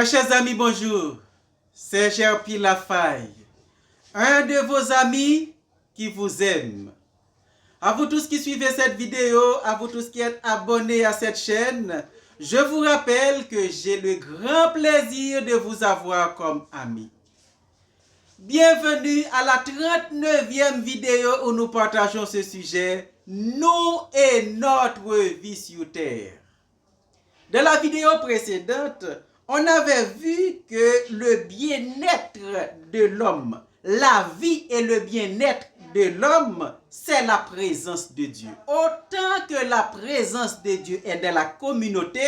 Mes chers amis, bonjour. C'est Gerpi Lafaille, un de vos amis qui vous aime. À vous tous qui suivez cette vidéo, à vous tous qui êtes abonnés à cette chaîne, je vous rappelle que j'ai le grand plaisir de vous avoir comme ami. Bienvenue à la 39e vidéo où nous partageons ce sujet, nous et notre vie sur Terre. Dans la vidéo précédente, on avait vu que le bien-être de l'homme, la vie et le bien-être de l'homme, c'est la présence de Dieu. Autant que la présence de Dieu est dans la communauté,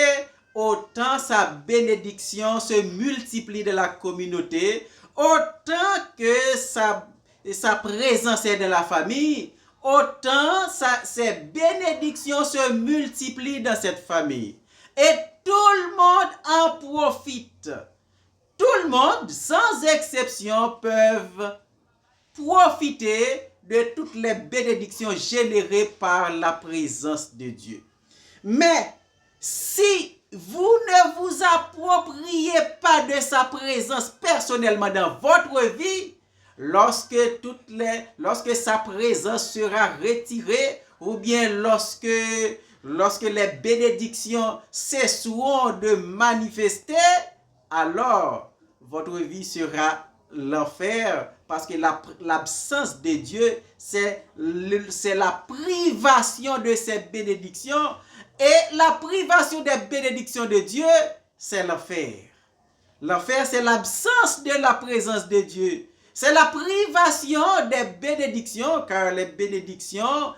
autant sa bénédiction se multiplie dans la communauté, autant que sa présence est dans la famille, autant ses bénédictions se multiplient dans cette famille. Et tout le monde en profite. Tout le monde, sans exception, peuvent profiter de toutes les bénédictions générées par la présence de Dieu. Mais si vous ne vous appropriez pas de sa présence personnellement dans votre vie, lorsque sa présence sera retirée, ou bien lorsque les bénédictions cesseront de manifester, alors votre vie sera l'enfer, parce que l'absence de Dieu, c'est la privation de ces bénédictions, et la privation des bénédictions de Dieu, c'est l'enfer. L'enfer, c'est l'absence de la présence de Dieu. C'est la privation des bénédictions, car les bénédictions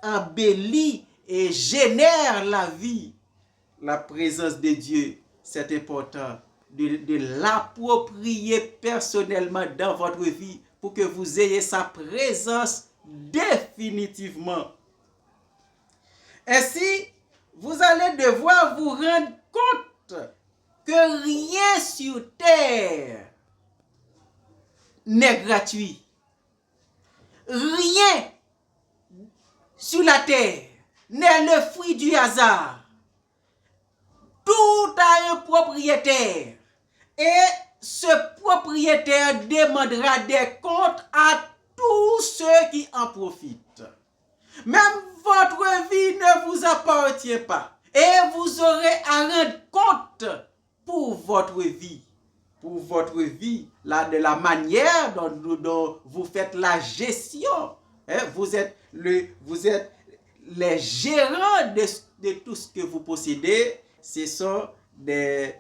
embellissent et génèrent la vie. La présence de Dieu, c'est important de l'approprier personnellement dans votre vie pour que vous ayez sa présence définitivement. Ainsi, vous allez devoir vous rendre compte que rien sur terre n'est gratuit. Rien sur la terre n'est le fruit du hasard. Tout a un propriétaire. Et ce propriétaire demandera des comptes à tous ceux qui en profitent. Même votre vie ne vous appartient pas. Et vous aurez à rendre compte pour votre vie. Pour votre vie, de la manière dont vous faites la gestion. Vous êtes les gérants de tout ce que vous possédez. Ce sont des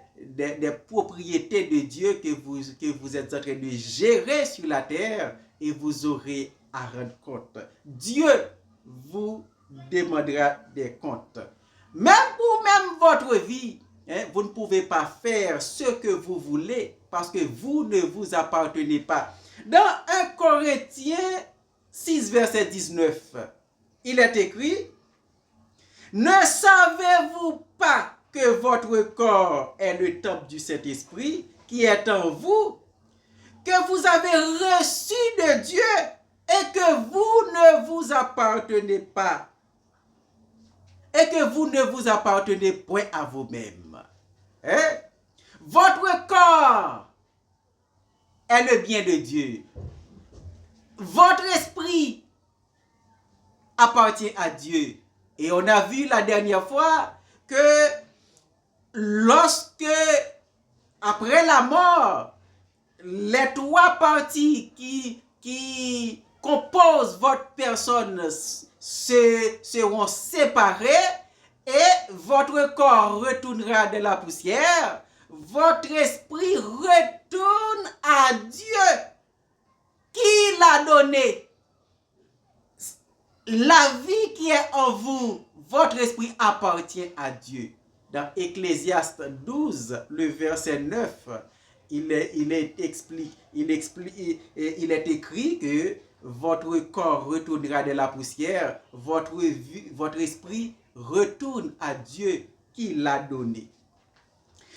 propriétés de Dieu que vous êtes en train de gérer sur la terre, et vous aurez à rendre compte. Dieu vous demandera des comptes. Même pour votre vie, vous ne pouvez pas faire ce que vous voulez parce que vous ne vous appartenez pas. Dans 1 Corinthiens 6, verset 19, il est écrit: ne savez-vous pas que votre corps est le temple du Saint-Esprit qui est en vous, que vous avez reçu de Dieu et que vous ne vous appartenez pas, et que vous ne vous appartenez point à vous-même. Votre corps est le bien de Dieu. Votre esprit appartient à Dieu. Et on a vu la dernière fois que lorsque, après la mort, les trois parties qui composent votre personne seront séparées, et votre corps retournera de la poussière, votre esprit retourne à Dieu qui l'a donné. La vie qui est en vous, votre esprit appartient à Dieu. Dans Ecclésiaste 12, le verset 9, il est écrit que votre corps retournera de la poussière, votre esprit retourne à Dieu qui l'a donné.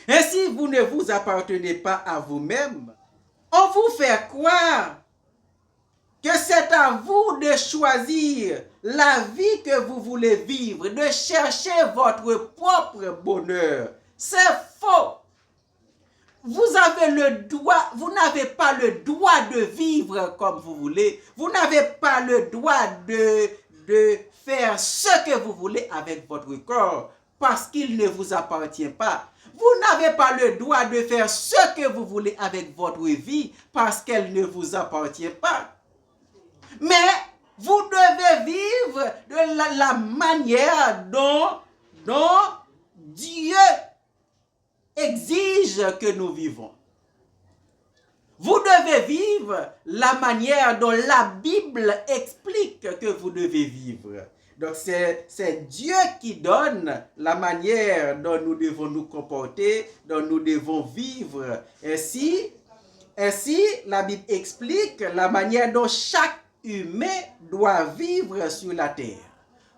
Ainsi, vous ne vous appartenez pas à vous-même. On vous fait croire que c'est à vous de choisir la vie que vous voulez vivre, de chercher votre propre bonheur. C'est faux. vous avez le droit, vous n'avez pas le droit de vivre comme vous voulez. Vous n'avez pas le droit de faire ce que vous voulez avec votre corps parce qu'il ne vous appartient pas. Vous n'avez pas le droit de faire ce que vous voulez avec votre vie parce qu'elle ne vous appartient pas. Mais vous devez vivre de la manière dont Dieu exige que nous vivons. Vous devez vivre la manière dont la Bible explique que vous devez vivre. Donc c'est Dieu qui donne la manière dont nous devons nous comporter, dont nous devons vivre. Ainsi, la Bible explique la manière dont chaque humain doit vivre sur la terre.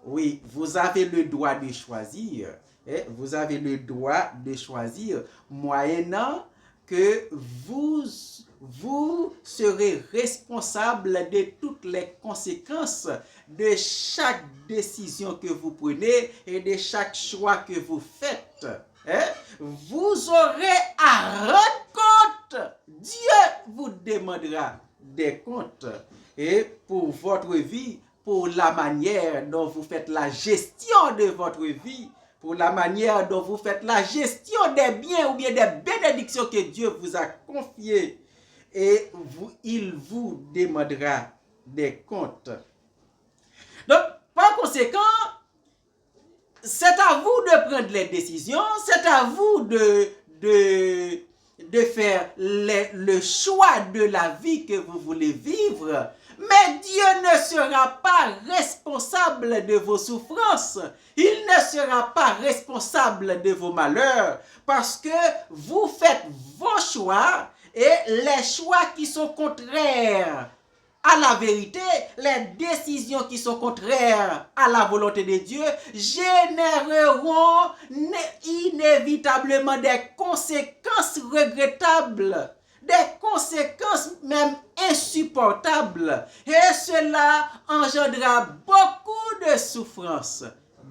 Oui, vous avez le droit de choisir. Vous avez le droit de choisir, moyennant que vous serez responsable de toutes les conséquences de chaque décision que vous prenez et de chaque choix que vous faites. Vous aurez à rendre compte. Dieu vous demandera des comptes et pour votre vie, pour la manière dont vous faites la gestion de votre vie, pour la manière dont vous faites la gestion des biens ou bien des bénédictions que Dieu vous a confiées. Et il vous demandera des comptes. Donc, par conséquent, c'est à vous de prendre les décisions, c'est à vous de faire le choix de la vie que vous voulez vivre. Mais Dieu ne sera pas responsable de vos souffrances. Il ne sera pas responsable de vos malheurs parce que vous faites vos choix et les choix qui sont contraires à la vérité, les décisions qui sont contraires à la volonté de Dieu généreront inévitablement des conséquences regrettables, des conséquences même insupportables. Et cela engendrera beaucoup de souffrances.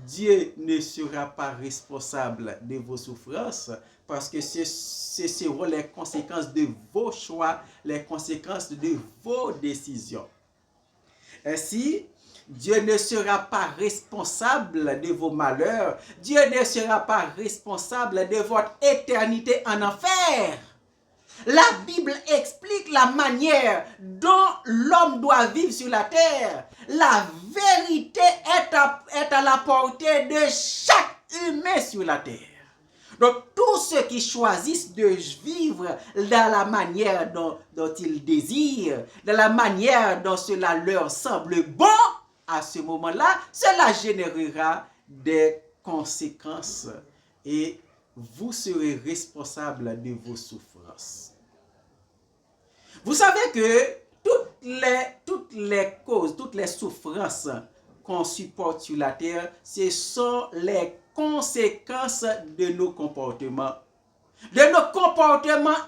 Dieu ne sera pas responsable de vos souffrances parce que ce seront les conséquences de vos choix, les conséquences de vos décisions. Ainsi, Dieu ne sera pas responsable de vos malheurs. Dieu ne sera pas responsable de votre éternité en enfer. La Bible explique la manière dont l'homme doit vivre sur la terre. La vérité est à la portée de chaque humain sur la terre. Donc, tous ceux qui choisissent de vivre dans la manière dont ils désirent, dans la manière dont cela leur semble bon, à ce moment-là, cela générera des conséquences et vous serez responsable de vos souffrances. Vous savez que toutes les causes, toutes les souffrances qu'on supporte sur la terre, ce sont les conséquences de nos comportements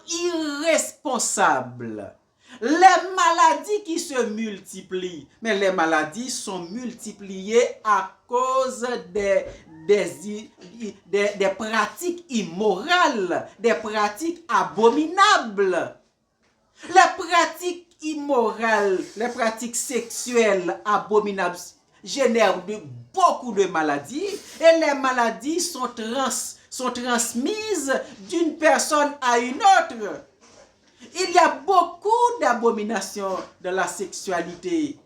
irresponsables. Les maladies qui se multiplient, mais les maladies sont multipliées à cause des pratiques immorales, des pratiques abominables. Les pratiques immorales, les pratiques sexuelles abominables génèrent beaucoup de maladies et les maladies sont transmises d'une personne à une autre. Il y a beaucoup d'abominations dans la sexualité.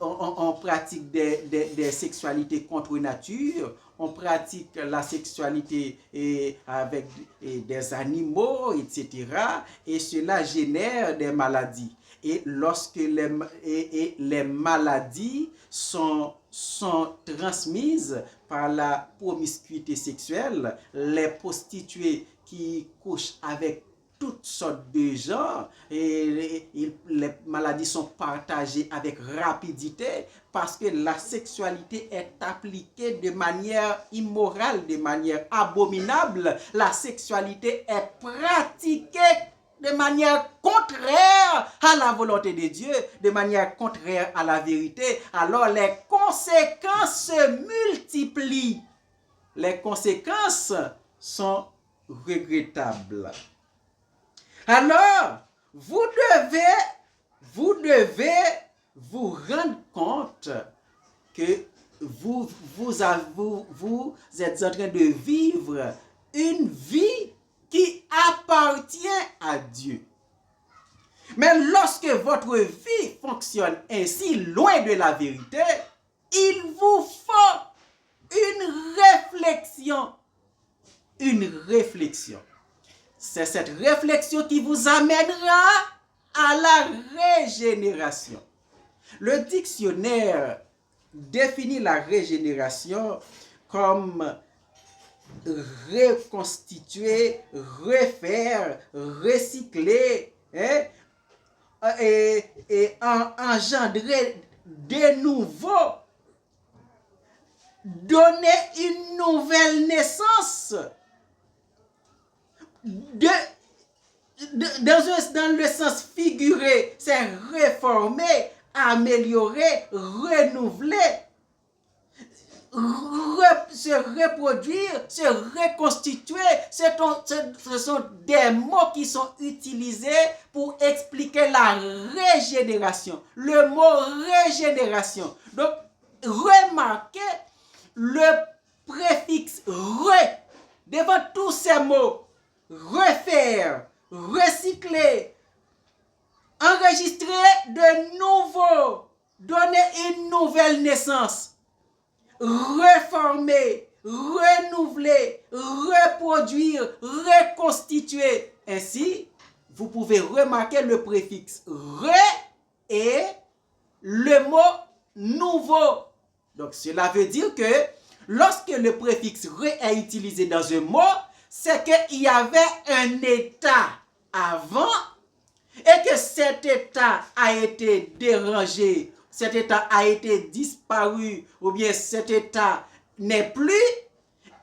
On pratique des sexualités contre nature. On pratique la sexualité avec des animaux, etc. Et cela génère des maladies. Et lorsque les maladies sont transmises par la promiscuité sexuelle, les prostituées qui couchent avec toutes sortes de gens et les maladies sont partagées avec rapidité parce que la sexualité est appliquée de manière immorale, de manière abominable. La sexualité est pratiquée de manière contraire à la volonté de Dieu, de manière contraire à la vérité. Alors les conséquences se multiplient. Les conséquences sont regrettable. Alors, vous devez vous rendre compte que vous êtes en train de vivre une vie qui appartient à Dieu. Mais lorsque votre vie fonctionne ainsi loin de la vérité, il vous faut une réflexion. Une réflexion. C'est cette réflexion qui vous amènera à la régénération. Le dictionnaire définit la régénération comme reconstituer, refaire, recycler, et engendrer de nouveau, donner une nouvelle naissance. Dans le sens figuré, c'est réformer, améliorer, renouveler, se reproduire, se reconstituer. Ce sont des mots qui sont utilisés pour expliquer la régénération. Le mot régénération. Donc, remarquez le préfixe re devant tous ces mots. Refaire, recycler, enregistrer de nouveau, donner une nouvelle naissance, reformer, renouveler, reproduire, reconstituer. Ainsi, vous pouvez remarquer le préfixe re et le mot nouveau. Donc, cela veut dire que lorsque le préfixe re est utilisé dans un mot, c'est qu'il y avait un état avant et que cet état a été dérangé, cet état a été disparu, ou bien cet état n'est plus,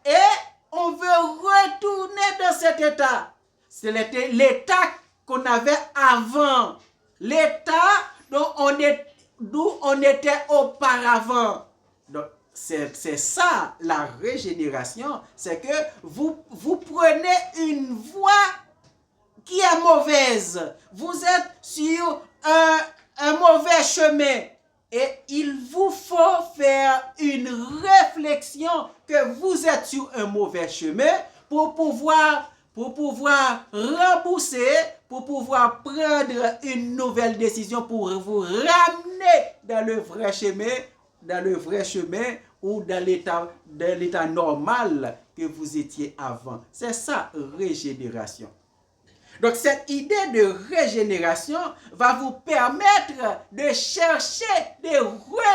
et on veut retourner dans cet état. C'est l'état qu'on avait avant, l'état d'où on était auparavant. Donc, c'est ça la régénération, c'est que vous prenez une voie qui est mauvaise, vous êtes sur un mauvais chemin et il vous faut faire une réflexion que vous êtes sur un mauvais chemin pour pouvoir rembourser, pour pouvoir prendre une nouvelle décision pour vous ramener dans le vrai chemin, ou dans l'état normal que vous étiez avant. C'est ça, régénération. Donc, cette idée de régénération va vous permettre de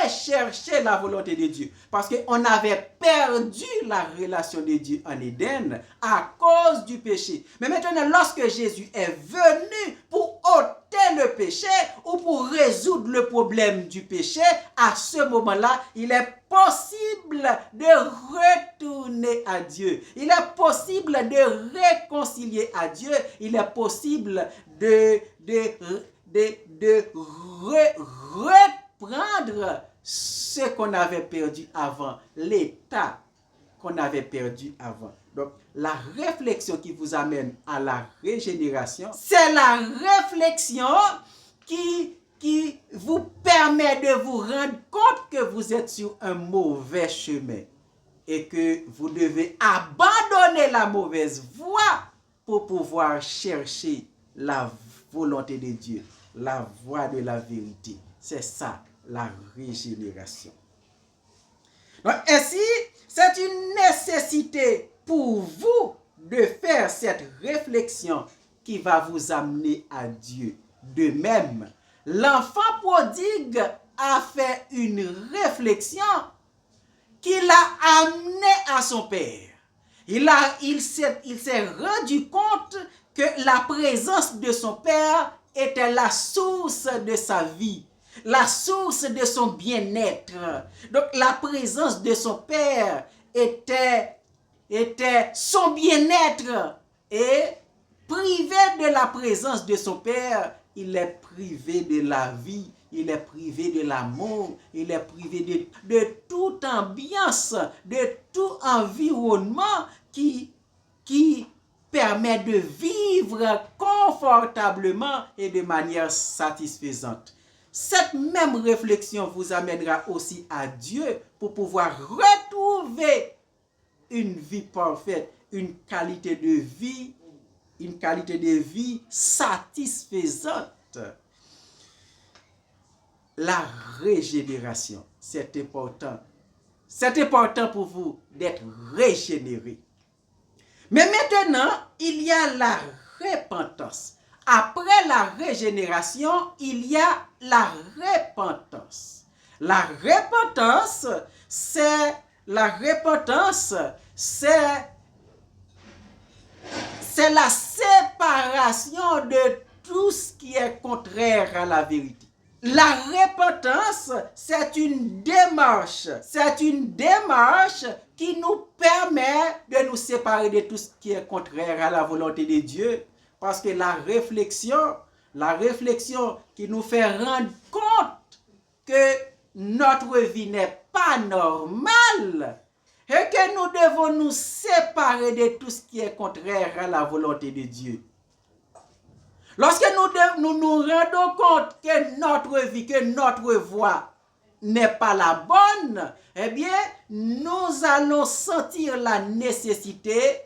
rechercher la volonté de Dieu. Parce qu'on avait perdu la relation de Dieu en Éden à cause du péché. Mais maintenant, lorsque Jésus est venu pour ôter le péché ou pour résoudre le problème du péché, à ce moment-là, il est possible de retourner à Dieu. Il est possible de réconcilier à Dieu. Il est possible de reprendre ce qu'on avait perdu avant, l'état qu'on avait perdu avant. Donc, la réflexion qui vous amène à la régénération, c'est la réflexion qui vous permet de vous rendre compte que vous êtes sur un mauvais chemin et que vous devez abandonner la mauvaise voie pour pouvoir chercher la volonté de Dieu, la voie de la vérité. C'est ça, la régénération. Donc, ainsi, c'est une nécessité pour vous de faire cette réflexion qui va vous amener à Dieu. De même, l'enfant prodigue a fait une réflexion qui l'a amené à son père. Il s'est rendu compte que la présence de son père était la source de sa vie, la source de son bien-être. Donc la présence de son père était son bien-être, et privé de la présence de son père, il est privé de la vie, il est privé de l'amour, il est privé de toute ambiance, de tout environnement qui permet de vivre confortablement et de manière satisfaisante. Cette même réflexion vous amènera aussi à Dieu pour pouvoir retrouver une vie parfaite, une qualité de vie satisfaisante. La régénération, c'est important. C'est important pour vous d'être régénéré. Mais maintenant, il y a la repentance. Après la régénération, il y a la repentance. La repentance, c'est la séparation de tout ce qui est contraire à la vérité. La repentance, c'est une démarche qui nous permet de nous séparer de tout ce qui est contraire à la volonté de Dieu. Parce que la réflexion qui nous fait rendre compte que notre vie n'est pas normale et que nous devons nous séparer de tout ce qui est contraire à la volonté de Dieu. Lorsque nous nous rendons compte que notre vie, que notre voie n'est pas la bonne, eh bien, nous allons sentir la nécessité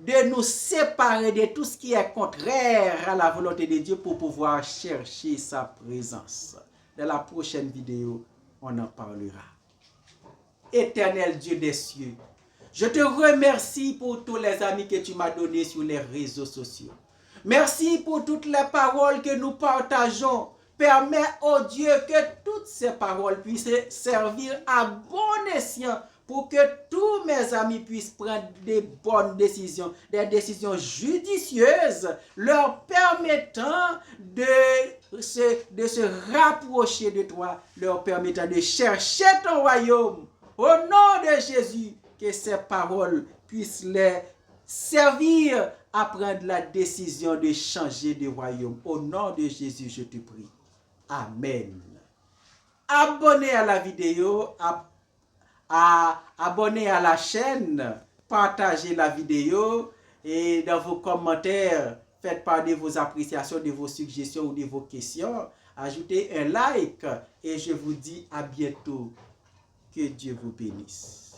de nous séparer de tout ce qui est contraire à la volonté de Dieu pour pouvoir chercher sa présence. Dans la prochaine vidéo, on en parlera. Éternel Dieu des cieux, je te remercie pour tous les amis que tu m'as donnés sur les réseaux sociaux. Merci pour toutes les paroles que nous partageons. Permets, oh Dieu, que toutes ces paroles puissent servir à bon escient pour que tous mes amis puissent prendre des bonnes décisions, des décisions judicieuses, leur permettant de se rapprocher de toi, leur permettant de chercher ton royaume. Au nom de Jésus, que ces paroles puissent les servir à prendre la décision de changer de royaume. Au nom de Jésus, je te prie. Amen. Abonnez à la vidéo, abonnez à la chaîne, partagez la vidéo et dans vos commentaires, faites part de vos appréciations, de vos suggestions ou de vos questions. Ajoutez un like et je vous dis à bientôt. Que Dieu vous bénisse.